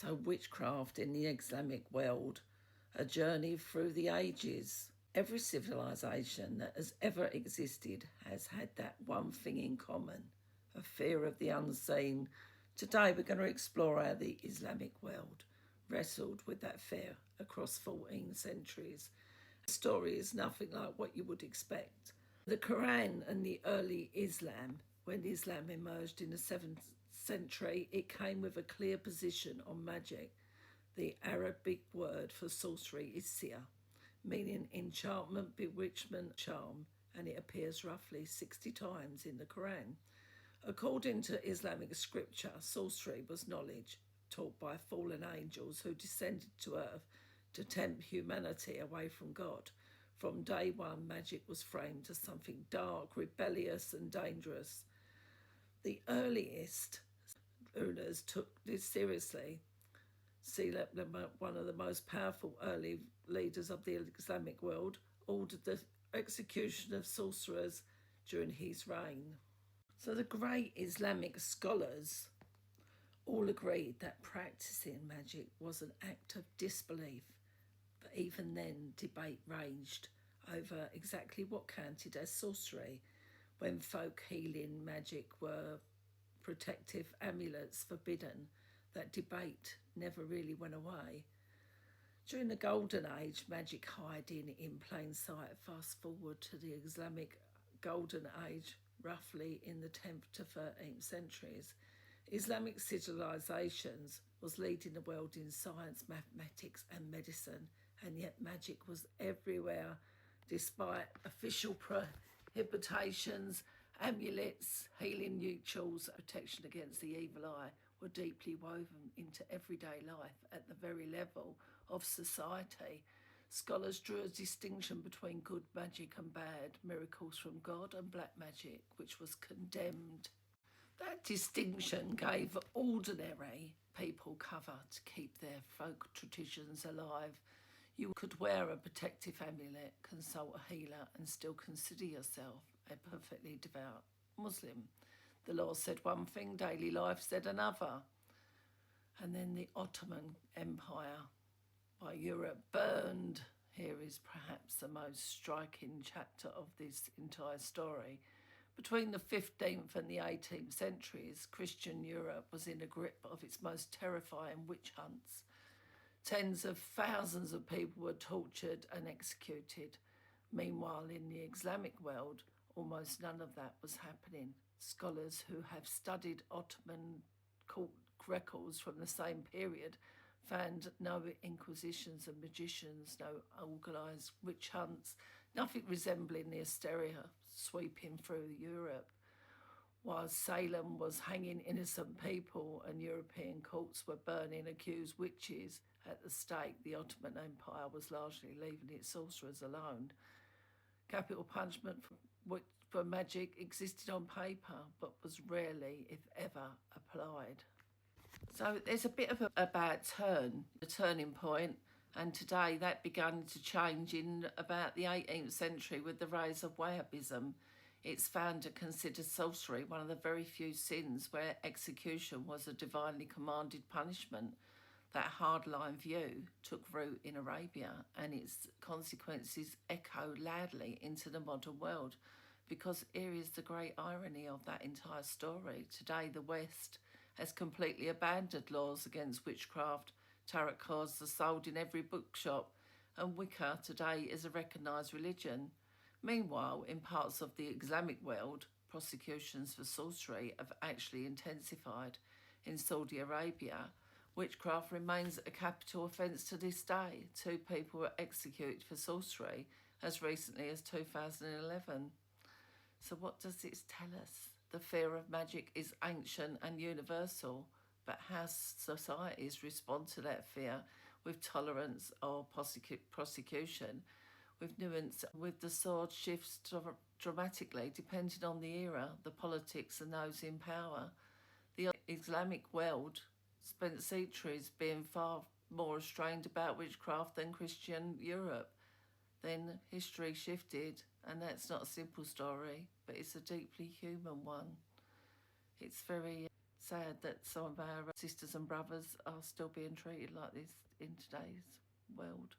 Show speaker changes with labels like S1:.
S1: So witchcraft in the Islamic world, a journey through the ages. Every civilization that has ever existed has had that one thing in common, a fear of the unseen. Today we're going to explore how the Islamic world wrestled with that fear across 14 centuries. The story is nothing like what you would expect. The Quran and the early Islam, when Islam emerged in the 7th century, it came with a clear position on magic. The Arabic word for sorcery is sihr, meaning enchantment, bewitchment, charm, and it appears roughly 60 times in the Quran. According to Islamic scripture, sorcery was knowledge taught by fallen angels who descended to earth to tempt humanity away from God. From day one, magic was framed as something dark, rebellious, and dangerous. The earliest rulers took this seriously. One of the most powerful early leaders of the Islamic world, ordered the execution of sorcerers during his reign. So the great Islamic scholars all agreed that practicing magic was an act of disbelief. But even then, debate raged over exactly what counted as sorcery. When folk healing magic were protective amulets forbidden, that debate never really went away. During the Golden Age, magic hiding in plain sight. Fast forward to the Islamic Golden Age, roughly in the 10th to 13th centuries. Islamic civilizations was leading the world in science, mathematics and medicine, and yet magic was everywhere. Despite official prohibitions, amulets, healing rituals, protection against the evil eye were deeply woven into everyday life at the very level of society. Scholars drew a distinction between good magic and bad, miracles from God, and black magic, which was condemned. That distinction gave ordinary people cover to keep their folk traditions alive. You could wear a protective amulet, consult a healer, and still consider yourself a perfectly devout Muslim. The law said one thing, daily life said another. And then the Ottoman Empire by Europe burned. Here is perhaps the most striking chapter of this entire story. Between the 15th and the 18th centuries, Christian Europe was in the grip of its most terrifying witch hunts. Tens of thousands of people were tortured and executed. Meanwhile, in the Islamic world, almost none of that was happening. Scholars who have studied Ottoman court records from the same period found no inquisitions of magicians, no organised witch hunts, nothing resembling the hysteria sweeping through Europe. While Salem was hanging innocent people and European courts were burning accused witches at the stake, the Ottoman Empire was largely leaving its sorcerers alone. Capital punishment for magic existed on paper, but was rarely, if ever, applied. So there's a bit of a bad turn, a turning point, and today that began to change in about the 18th century with the rise of Wahhabism. Its founder considered sorcery one of the very few sins where execution was a divinely commanded punishment. That hardline view took root in Arabia, and its consequences echoed loudly into the modern world. Because here is the great irony of that entire story. Today, the West has completely abandoned laws against witchcraft. Tarot cards are sold in every bookshop, and Wicca today is a recognised religion. Meanwhile, in parts of the Islamic world, prosecutions for sorcery have actually intensified. In Saudi Arabia, witchcraft remains a capital offence to this day. 2 people were executed for sorcery as recently as 2011. So what does this tell us? The fear of magic is ancient and universal, but how societies respond to that fear with tolerance or prosecution, with nuance, with the sword shifts dramatically depending on the era, the politics and those in power. The Islamic world spent centuries being far more restrained about witchcraft than Christian Europe. Then history shifted, and that's not a simple story, but it's a deeply human one. It's very sad that some of our sisters and brothers are still being treated like this in today's world.